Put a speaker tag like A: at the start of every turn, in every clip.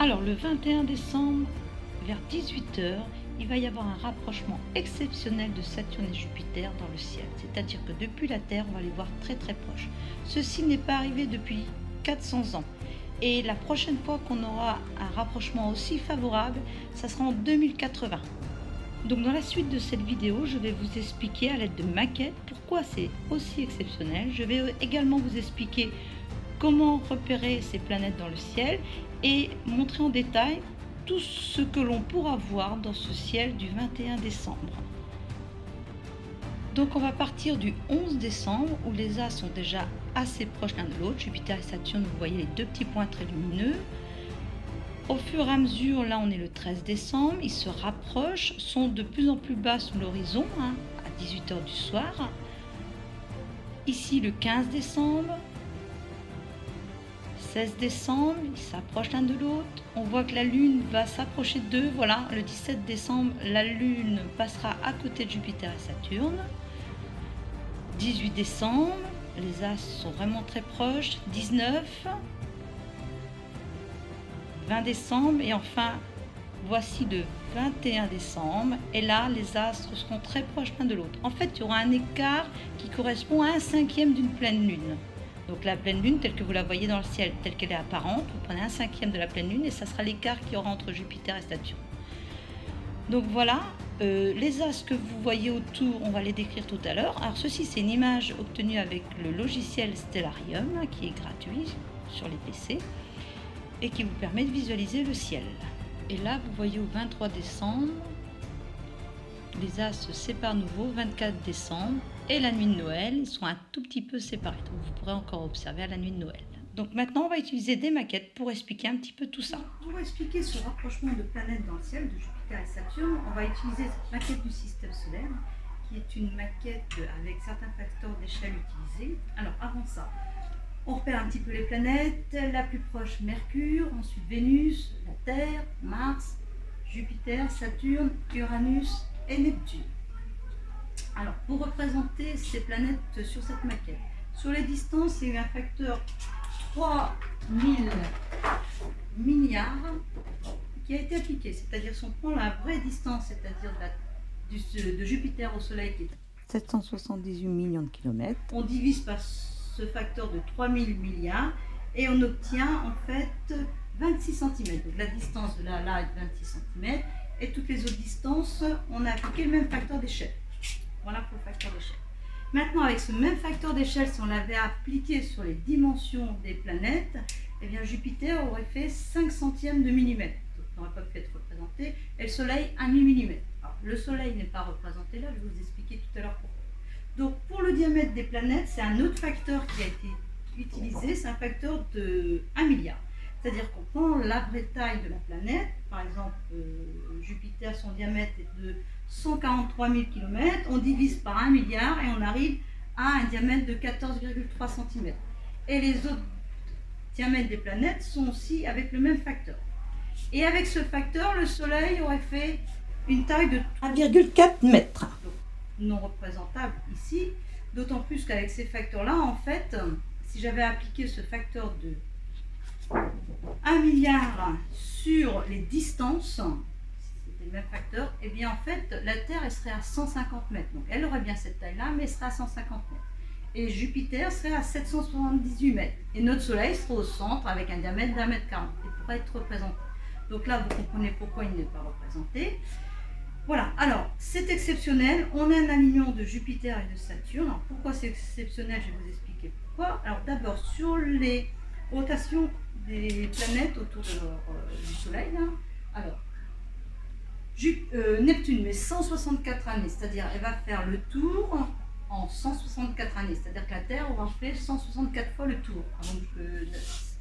A: Alors le 21 décembre, vers 18 h, il va y avoir un rapprochement exceptionnel de Saturne et Jupiter dans le ciel. C'est-à-dire que depuis la Terre, on va les voir très très proches. Ceci n'est pas arrivé depuis 400 ans. Et la prochaine fois qu'on aura un rapprochement aussi favorable, ça sera en 2080. Donc dans la suite de cette vidéo, je vais vous expliquer à l'aide de maquettes pourquoi c'est aussi exceptionnel. Je vais également vous expliquer comment repérer ces planètes dans le ciel et montrer en détail tout ce que l'on pourra voir dans ce ciel du 21 décembre. Donc on va partir du 11 décembre où les astres sont déjà assez proches l'un de l'autre, Jupiter et Saturne, vous voyez les deux petits points très lumineux. Au fur et à mesure, là on est le 13 décembre, ils se rapprochent, sont de plus en plus bas sous l'horizon, à 18 h du soir. Ici le 15 décembre, 16 décembre, ils s'approchent l'un de l'autre. On voit que la Lune va s'approcher d'eux. Voilà, le 17 décembre, la Lune passera à côté de Jupiter et Saturne. 18 décembre, les astres sont vraiment très proches. 19, 20 décembre et enfin, voici le 21 décembre. Et là, les astres seront très proches l'un de l'autre. En fait, il y aura un écart qui correspond à 1/5 d'une pleine Lune. Donc la pleine lune telle que vous la voyez dans le ciel, telle qu'elle est apparente, vous prenez 1/5 de la pleine lune et ça sera l'écart qu'il y aura entre Jupiter et Saturne. Donc voilà, les astres que vous voyez autour, on va les décrire tout à l'heure. Alors ceci, c'est une image obtenue avec le logiciel Stellarium qui est gratuit sur les PC et qui vous permet de visualiser le ciel. Et là, vous voyez au 23 décembre, les astres se séparent nouveau, 24 décembre, et la nuit de Noël, ils sont un tout petit peu séparés. Donc vous pourrez encore observer à la nuit de Noël. Donc maintenant, on va utiliser des maquettes pour expliquer un petit peu tout ça.
B: Pour expliquer ce rapprochement de planètes dans le ciel, de Jupiter et Saturne, on va utiliser cette maquette du système solaire, qui est une maquette avec certains facteurs d'échelle utilisés. Alors avant ça, on repère un petit peu les planètes. La plus proche, Mercure, ensuite Vénus, la Terre, Mars, Jupiter, Saturne, Uranus et Neptune. Alors, pour représenter ces planètes sur cette maquette, sur les distances, il y a eu un facteur 3000 milliards qui a été appliqué. C'est-à-dire, si on prend la vraie distance, c'est-à-dire de Jupiter au Soleil, qui est
A: 778 millions de kilomètres,
B: on divise par ce facteur de 3000 milliards et on obtient en fait 26 cm. Donc, la distance de là est de 26 cm et toutes les autres distances, on a appliqué le même facteur d'échelle. Voilà pour le facteur d'échelle. Maintenant, avec ce même facteur d'échelle, si on l'avait appliqué sur les dimensions des planètes, eh bien Jupiter aurait fait 5 centièmes de millimètre. Donc, il n'aurait pas pu être représenté. Et le Soleil, 1,5 mm. Alors, le Soleil n'est pas représenté là, je vais vous expliquer tout à l'heure pourquoi. Donc, pour le diamètre des planètes, c'est un autre facteur qui a été utilisé, c'est un facteur de 1 milliard. C'est-à-dire qu'on prend la vraie taille de la planète, par exemple Jupiter, son diamètre est de 143 000 km, on divise par 1 milliard et on arrive à un diamètre de 14,3 cm. Et les autres diamètres des planètes sont aussi avec le même facteur. Et avec ce facteur, le Soleil aurait fait une taille de
A: 1,4 mètres.
B: Donc, non représentable ici, d'autant plus qu'avec ces facteurs-là, en fait, si j'avais appliqué ce facteur de 1 milliard sur les distances, si c'était le même facteur, et bien en fait la Terre elle serait à 150 mètres. Donc elle aurait bien cette taille-là, mais elle serait à 150 mètres. Et Jupiter serait à 778 mètres. Et notre Soleil serait au centre avec un diamètre d'1,40 m et pourrait être représenté. Donc là, vous comprenez pourquoi il n'est pas représenté. Voilà, alors c'est exceptionnel. On a un alignement de Jupiter et de Saturne. Alors pourquoi c'est exceptionnel? Je vais vous expliquer pourquoi. Alors d'abord, sur les rotations des planètes autour du Soleil. Là. Alors, Neptune met 164 années, c'est-à-dire elle va faire le tour en 164 années, c'est-à-dire que la Terre aura fait 164 fois le tour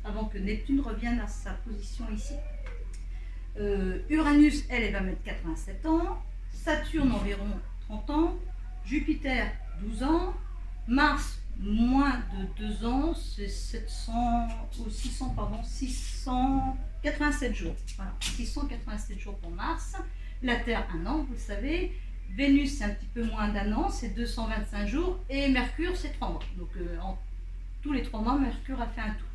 B: avant que Neptune revienne à sa position ici. Uranus, elle va mettre 87 ans, Saturne environ 30 ans, Jupiter 12 ans, Mars moins de 2 ans, c'est 687 jours. Voilà, 687 jours pour Mars. La Terre, 1 an, vous le savez. Vénus, c'est un petit peu moins d'1 an, c'est 225 jours. Et Mercure, c'est 3 mois. Donc, en tous les 3 mois, Mercure a fait un tour.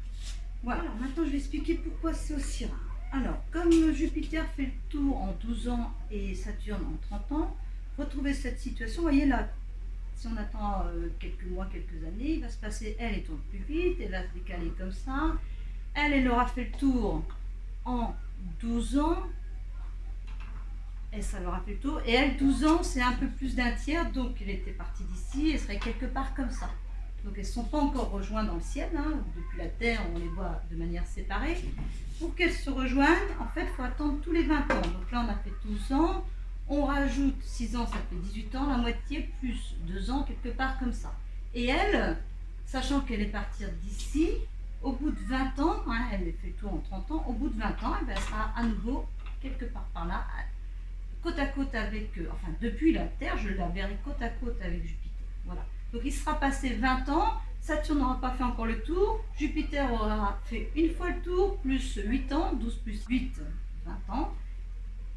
B: Voilà, alors maintenant, je vais expliquer pourquoi c'est aussi rare. Alors, comme Jupiter fait le tour en 12 ans et Saturne en 30 ans, retrouvez cette situation, vous voyez là, si on attend quelques mois, quelques années, il va se passer, elle tourne plus vite, elle va se décaler comme ça, elle aura fait le tour en 12 ans, et ça leur a fait le tour, et elle, 12 ans, c'est un peu plus d'un tiers, donc elle était partie d'ici, elle serait quelque part comme ça. Donc elles ne sont pas encore rejointes dans le ciel, hein. Depuis la Terre, on les voit de manière séparée. Pour qu'elles se rejoignent, en fait, il faut attendre tous les 20 ans. Donc là, on a fait 12 ans, on rajoute 6 ans, ça fait 18 ans, la moitié plus 2 ans, quelque part comme ça. Et elle, sachant qu'elle est partie d'ici, au bout de 20 ans, hein, elle fait tout en 30 ans, au bout de 20 ans, elle sera à nouveau quelque part par là, côte à côte avec, enfin depuis la Terre, je la verrai côte à côte avec Jupiter. Voilà. Donc il sera passé 20 ans, Saturne n'aura pas fait encore le tour, Jupiter aura fait une fois le tour, plus 8 ans, 12 plus 8, 20 ans.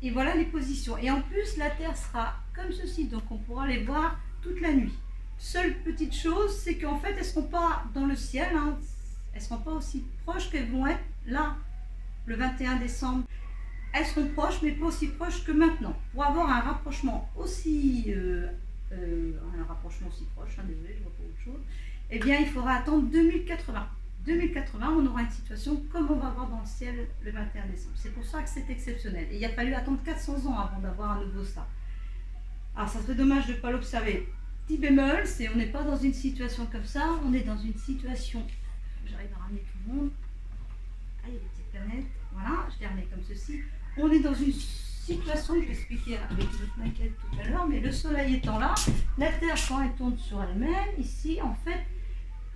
B: Et voilà les positions. Et en plus, la Terre sera comme ceci, donc on pourra les voir toute la nuit. Seule petite chose, c'est qu'en fait, elles ne seront pas dans le ciel, hein, elles ne seront pas aussi proches qu'elles vont être là, le 21 décembre. Elles seront proches, mais pas aussi proches que maintenant. Pour avoir un rapprochement aussi, proche, hein, désolé, je vois pas autre chose, eh bien, il faudra attendre 2080. 2080, on aura une situation comme on va voir dans le ciel le 21 décembre. C'est pour ça que c'est exceptionnel. Et il a fallu attendre 400 ans avant d'avoir à nouveau ça. Alors, ça serait dommage de ne pas l'observer. Petit bémol, c'est on n'est pas dans une situation comme ça, on est dans une situation. J'arrive à ramener tout le monde. Ah, il y a des petites planètes. Voilà, je les remets comme ceci. On est dans une situation, je vais expliquer avec votre maquette tout à l'heure, mais le Soleil étant là, la Terre, quand elle tourne sur elle-même, ici, en fait,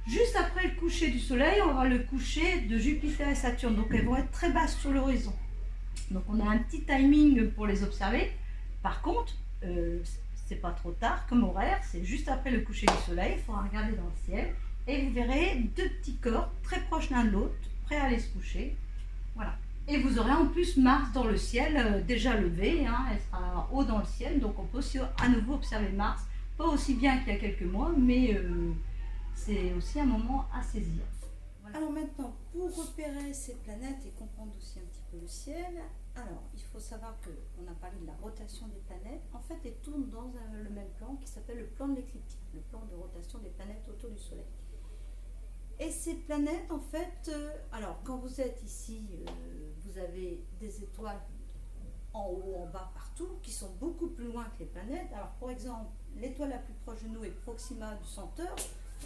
B: juste après le coucher du Soleil, on aura le coucher de Jupiter et Saturne. Donc, elles vont être très basses sur l'horizon. Donc, on a un petit timing pour les observer. Par contre, c'est pas trop tard comme horaire, c'est juste après le coucher du Soleil. Il faudra regarder dans le ciel et vous verrez deux petits corps très proches l'un de l'autre, prêts à aller se coucher. Voilà. Et vous aurez en plus Mars dans le ciel, déjà levé, hein, elle sera haut dans le ciel, donc on peut aussi à nouveau observer Mars, pas aussi bien qu'il y a quelques mois, mais c'est aussi un moment à saisir. Voilà. Alors maintenant, pour repérer ces planètes et comprendre aussi un petit peu le ciel, alors il faut savoir qu'on a parlé de la rotation des planètes, en fait elles tournent dans le même plan qui s'appelle le plan de l'écliptique, le plan de rotation des planètes autour du Soleil. Et ces planètes, en fait, alors quand vous êtes ici, vous avez des étoiles en haut, en bas, partout, qui sont beaucoup plus loin que les planètes. Alors, par exemple, l'étoile la plus proche de nous est Proxima du Centaure.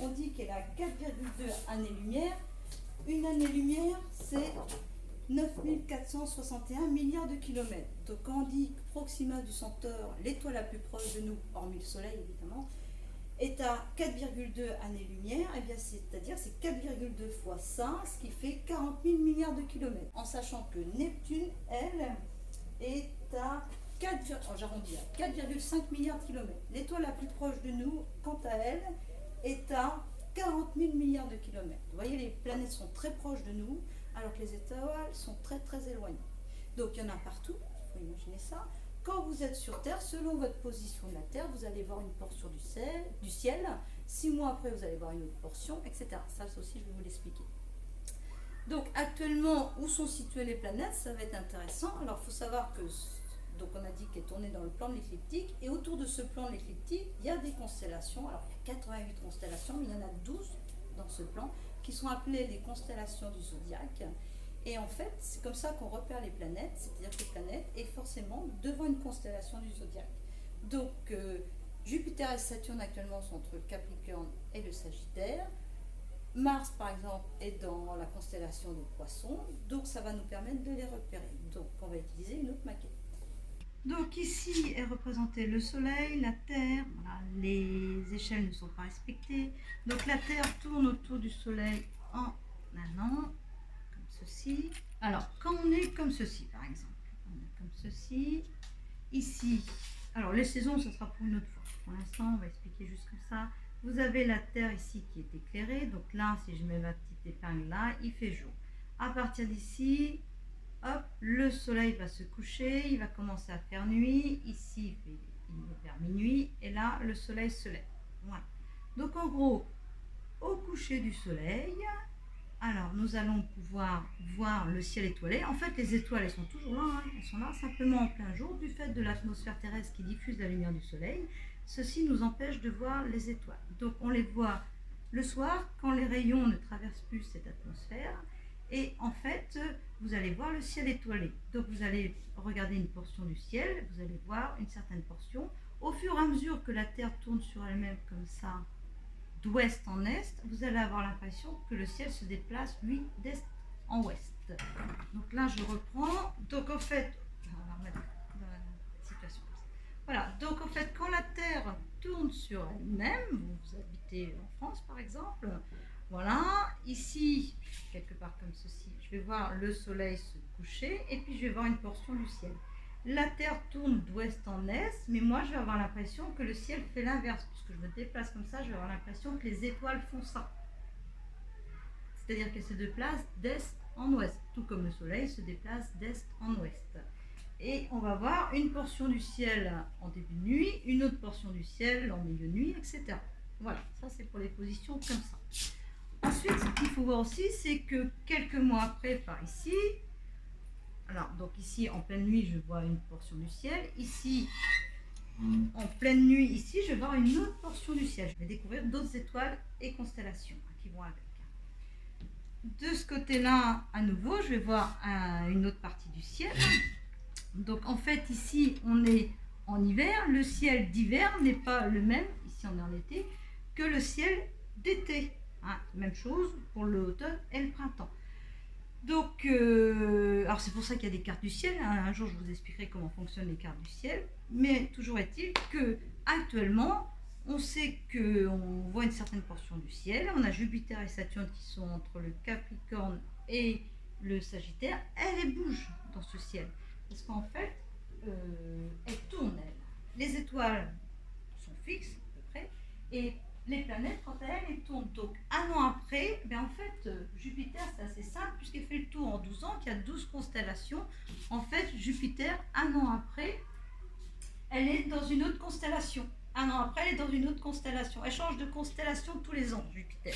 B: On dit qu'elle a 4,2 années-lumière. Une année-lumière, c'est 9461 milliards de kilomètres. Donc, quand on dit Proxima du Centaure, l'étoile la plus proche de nous, hormis le Soleil évidemment, est à 4,2 années-lumière, et bien c'est-à-dire c'est 4,2 fois ça, ce qui fait 40 000 milliards de kilomètres. En sachant que Neptune, elle, est à 4,5 milliards de kilomètres. L'étoile la plus proche de nous, quant à elle, est à 40 000 milliards de kilomètres. Vous voyez, les planètes sont très proches de nous, alors que les étoiles sont très très éloignées. Donc il y en a partout, il faut imaginer ça. Quand vous êtes sur Terre, selon votre position de la Terre, vous allez voir une portion du ciel. 6 mois après, vous allez voir une autre portion, etc. Ça aussi, je vais vous l'expliquer. Donc, actuellement, où sont situées les planètes? Ça va être intéressant. Alors, il faut savoir que, donc on a dit qu'elle tournait dans le plan de l'écliptique. Et autour de ce plan de l'écliptique, il y a des constellations. Alors, il y a 88 constellations, mais il y en a 12 dans ce plan, qui sont appelées les constellations du zodiaque. Et en fait, c'est comme ça qu'on repère les planètes, c'est-à-dire que les planètes est forcément devant une constellation du zodiaque. Donc, Jupiter et Saturne actuellement sont entre le Capricorne et le Sagittaire. Mars, par exemple, est dans la constellation des Poissons, donc ça va nous permettre de les repérer. Donc, on va utiliser une autre maquette. Donc ici est représenté le Soleil, la Terre, voilà, les échelles ne sont pas respectées. Donc la Terre tourne autour du Soleil en un an. Ceci. Alors, quand on est comme ceci, par exemple, on est comme ceci, ici, alors les saisons, ce sera pour une autre fois. Pour l'instant, on va expliquer juste comme ça. Vous avez la Terre ici qui est éclairée, donc là, si je mets ma petite épingle là, il fait jour. À partir d'ici, hop, le Soleil va se coucher, il va commencer à faire nuit, ici, il va faire minuit, et là, le Soleil se lève. Voilà. Donc, en gros, au coucher du Soleil, Alors, nous allons pouvoir voir le ciel étoilé. En fait, les étoiles, elles sont toujours là, hein. Elles sont là simplement en plein jour. Du fait de l'atmosphère terrestre qui diffuse la lumière du soleil, ceci nous empêche de voir les étoiles. Donc, on les voit le soir quand les rayons ne traversent plus cette atmosphère. Et en fait, vous allez voir le ciel étoilé. Donc, vous allez regarder une portion du ciel, vous allez voir une certaine portion. Au fur et à mesure que la Terre tourne sur elle-même comme ça, d'ouest en est, vous allez avoir l'impression que le ciel se déplace, lui, d'est en ouest. Donc là, je reprends. Donc en fait, on va remettre dans la situation. Voilà, donc en fait, quand la Terre tourne sur elle-même, vous habitez en France par exemple, voilà, ici, quelque part comme ceci, je vais voir le soleil se coucher et puis je vais voir une portion du ciel. La Terre tourne d'ouest en est, mais moi je vais avoir l'impression que le ciel fait l'inverse. Puisque je me déplace comme ça, je vais avoir l'impression que les étoiles font ça. C'est-à-dire qu'elles se déplacent d'est en ouest, tout comme le soleil se déplace d'est en ouest. Et on va voir une portion du ciel en début de nuit, une autre portion du ciel en milieu de nuit, etc. Voilà, ça c'est pour les positions comme ça. Ensuite, ce qu'il faut voir aussi, c'est que quelques mois après, par ici, alors donc ici en pleine nuit, je vois une portion du ciel. Ici, en pleine nuit, ici, je vais voir une autre portion du ciel. Je vais découvrir d'autres étoiles et constellations qui vont avec. De ce côté-là, à nouveau, je vais voir une autre partie du ciel. Donc en fait, ici, on est en hiver. Le ciel d'hiver n'est pas le même, ici on est en été, que le ciel d'été. Hein, même chose pour l'automne et le printemps. Donc, alors c'est pour ça qu'il y a des cartes du ciel. Hein. Un jour, je vous expliquerai comment fonctionnent les cartes du ciel. Mais toujours est-il que actuellement, on sait qu'on voit une certaine portion du ciel. On a Jupiter et Saturne qui sont entre le Capricorne et le Sagittaire. Elles bougent dans ce ciel. Parce qu'en fait, elles tournent, elles. Les étoiles sont fixes, à peu près. Et les planètes, quant à elles, elles tournent. Donc, un an après, en fait, Jupiter, c'est assez simple, puisqu'il fait le tour en 12 ans, qu'il y a 12 constellations. En fait, Jupiter, un an après, elle est dans une autre constellation. Un an après, elle est dans une autre constellation. Elle change de constellation tous les ans, Jupiter.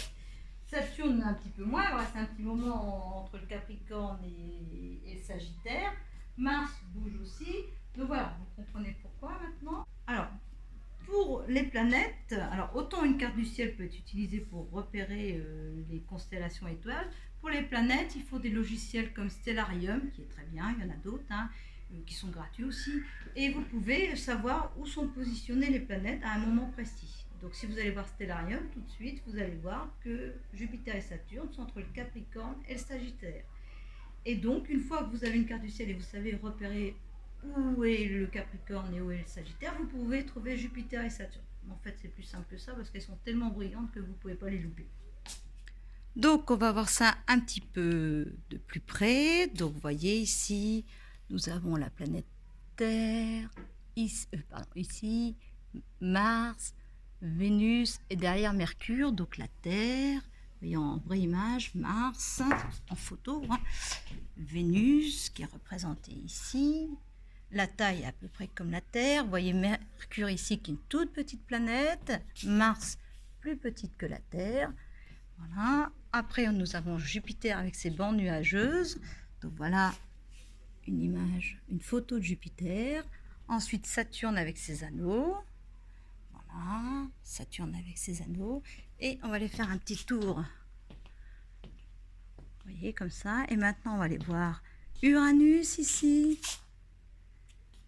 B: Saturne, un petit peu moins, elle reste un petit moment entre le Capricorne et le Sagittaire. Mars bouge aussi. Donc voilà, vous comprenez pourquoi maintenant. Alors, pour les planètes, alors autant une carte du ciel peut être utilisée pour repérer les constellations étoiles. Pour les planètes, il faut des logiciels comme Stellarium, qui est très bien, il y en a d'autres, hein, qui sont gratuits aussi. Et vous pouvez savoir où sont positionnées les planètes à un moment précis. Donc si vous allez voir Stellarium, tout de suite, vous allez voir que Jupiter et Saturne sont entre le Capricorne et le Sagittaire. Et donc, une fois que vous avez une carte du ciel et vous savez repérer où est le Capricorne et où est le Sagittaire, vous pouvez trouver Jupiter et Saturne. En fait, c'est plus simple que ça parce qu'elles sont tellement brillantes que vous ne pouvez pas les louper. Donc, on va voir ça un petit peu de plus près. Donc, vous voyez ici, nous avons la planète Terre, ici Mars, Vénus et derrière Mercure, donc la Terre. Vous voyez en vraie image, Mars, en photo, hein. Vénus qui est représentée ici. La taille est à peu près comme la Terre. Vous voyez Mercure ici qui est une toute petite planète. Mars plus petite que la Terre. Voilà. Après, nous avons Jupiter avec ses bandes nuageuses. Donc voilà une image, une photo de Jupiter. Ensuite, Saturne avec ses anneaux. Voilà, Saturne avec ses anneaux. Et on va aller faire un petit tour. Vous voyez, comme ça. Et maintenant, on va aller voir Uranus ici.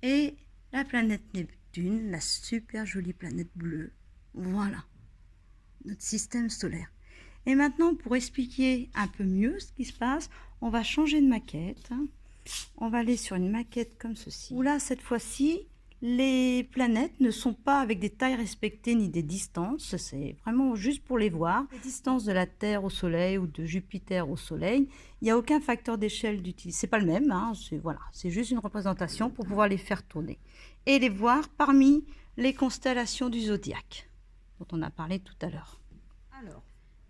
B: Et la planète Neptune, la super jolie planète bleue. Voilà, notre système solaire. Et maintenant, pour expliquer un peu mieux ce qui se passe, on va changer de maquette. On va aller sur une maquette comme ceci. Où là, cette fois-ci, les planètes ne sont pas avec des tailles respectées ni des distances. C'est vraiment juste pour les voir. Les distances de la Terre au Soleil ou de Jupiter au Soleil, il n'y a aucun facteur d'échelle d'utilisation. C'est pas le même. Hein. C'est juste une représentation pour pouvoir les faire tourner. Et les voir parmi les constellations du zodiaque, dont on a parlé tout à l'heure. Alors,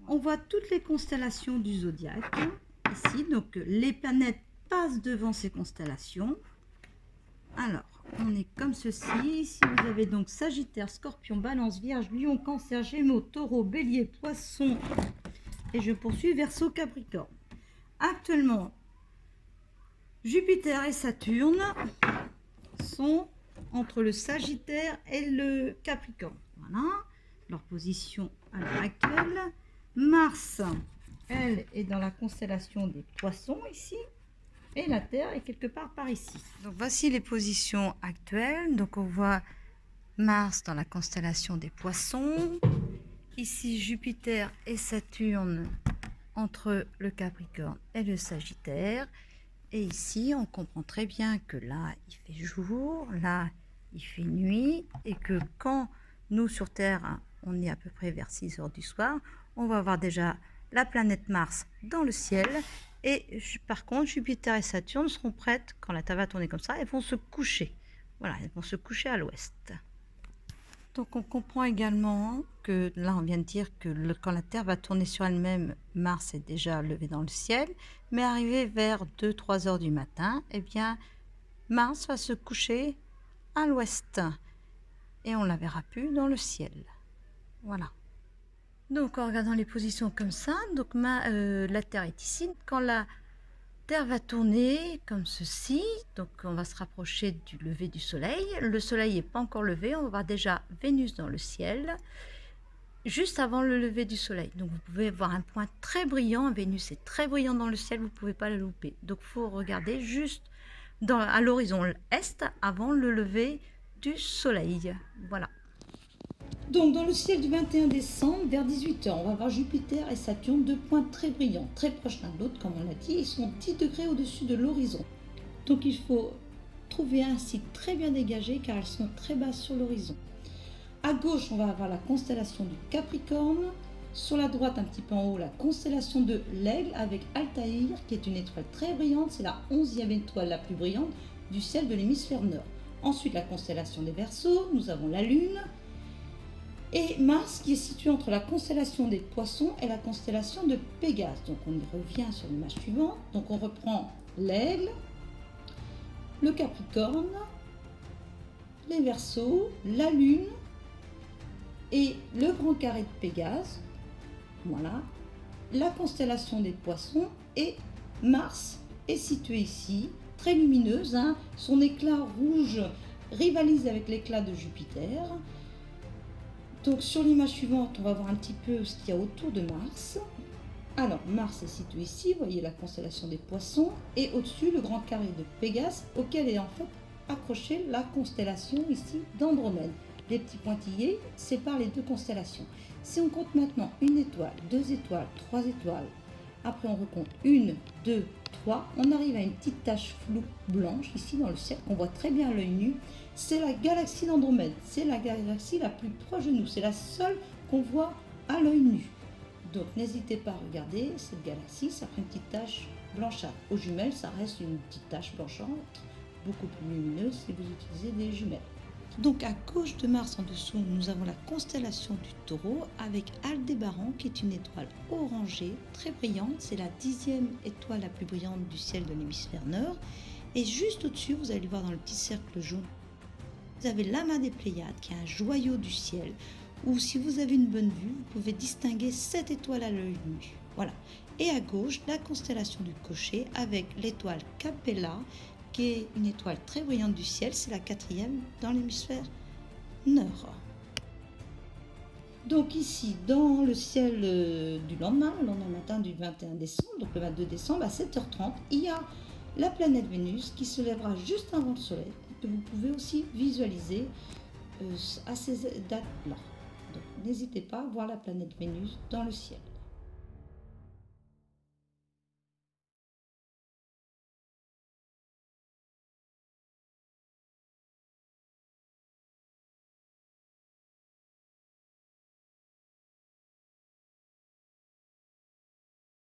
B: on voit toutes les constellations du zodiaque ici. Donc, les planètes passent devant ces constellations. Alors, on est comme ceci. Ici, vous avez donc Sagittaire, Scorpion, Balance, Vierge, Lion, Cancer, Gémeaux, Taureau, Bélier, Poisson, et je poursuis Verseau Capricorne. Actuellement, Jupiter et Saturne sont entre le Sagittaire et le Capricorne. Voilà leur position à l'heure actuelle. Mars, elle, est dans la constellation des Poissons ici, et la Terre est quelque part par ici. Donc voici les positions actuelles. Donc on voit Mars dans la constellation des Poissons. Ici Jupiter et Saturne entre le Capricorne et le Sagittaire. Et ici, on comprend très bien que là, il fait jour, là, il fait nuit, et que quand nous, sur Terre, on est à peu près vers 6 heures du soir, on va avoir déjà la planète Mars dans le ciel, et par contre, Jupiter et Saturne seront prêtes, quand la Terre va tourner comme ça, elles vont se coucher. Voilà, elles vont se coucher à l'ouest. Donc on comprend également que là on vient de dire que quand la Terre va tourner sur elle-même, Mars est déjà levé dans le ciel, mais arrivé vers 2-3 heures du matin, eh bien Mars va se coucher à l'ouest et on la verra plus dans le ciel. Voilà. Donc en regardant les positions comme ça, donc la Terre est ici. Quand la Terre va tourner comme ceci, donc on va se rapprocher du lever du soleil. Le soleil n'est pas encore levé, on va voir déjà Vénus dans le ciel, juste avant le lever du soleil. Donc vous pouvez voir un point très brillant, Vénus est très brillant dans le ciel, vous ne pouvez pas le louper. Donc il faut regarder juste à l'horizon est avant le lever du soleil. Voilà. Donc dans le ciel du 21 décembre, vers 18 h, on va voir Jupiter et Saturne, deux points très brillants, très proches l'un de l'autre, comme on l'a dit, ils sont 10 degrés au-dessus de l'horizon. Donc il faut trouver un site très bien dégagé car elles sont très basses sur l'horizon. À gauche, on va avoir la constellation du Capricorne, sur la droite, un petit peu en haut, la constellation de l'Aigle avec Altaïr, qui est une étoile très brillante, c'est la 11e étoile la plus brillante du ciel de l'hémisphère nord. Ensuite, la constellation des Verseaux, nous avons la Lune, et Mars qui est situé entre la constellation des Poissons et la constellation de Pégase. Donc on y revient sur l'image suivante. Donc on reprend l'Aigle, le Capricorne, les Verseaux, la Lune et le grand carré de Pégase. Voilà, la constellation des Poissons, et Mars est situé ici, très lumineuse, hein. Son éclat rouge rivalise avec l'éclat de Jupiter. Donc sur l'image suivante, on va voir un petit peu ce qu'il y a autour de Mars. Alors Mars est situé ici, vous voyez la constellation des Poissons, et au-dessus le grand carré de Pégase, auquel est en fait accrochée la constellation ici d'Andromède. Les petits pointillés séparent les deux constellations. Si on compte maintenant une étoile, 2 étoiles, 3 étoiles, après on recompte 1, 2, 3, on arrive à une petite tache floue blanche ici dans le ciel qu'on voit très bien à l'œil nu. C'est la galaxie d'Andromède, c'est la galaxie la plus proche de nous, c'est la seule qu'on voit à l'œil nu. Donc n'hésitez pas à regarder cette galaxie, ça fait une petite tache blanchâtre. Aux jumelles, ça reste une petite tache blanchâtre, beaucoup plus lumineuse si vous utilisez des jumelles. Donc à gauche de Mars en dessous, nous avons la constellation du Taureau avec Aldébaran qui est une étoile orangée, très brillante. C'est la 10e étoile la plus brillante du ciel de l'hémisphère nord. Et juste au-dessus, vous allez le voir dans le petit cercle jaune, vous avez l'amas des Pléiades qui est un joyau du ciel où si vous avez une bonne vue, vous pouvez distinguer 7 étoiles à l'œil nu. Voilà. Et à gauche, la constellation du Cocher avec l'étoile Capella qui est une étoile très brillante du ciel, c'est la 4e dans l'hémisphère nord. Donc ici, dans le ciel du lendemain, le lendemain matin du 21 décembre, donc le 22 décembre à 7h30, il y a la planète Vénus qui se lèvera juste avant le soleil, que vous pouvez aussi visualiser à ces dates-là. Donc n'hésitez pas à voir la planète Vénus dans le ciel.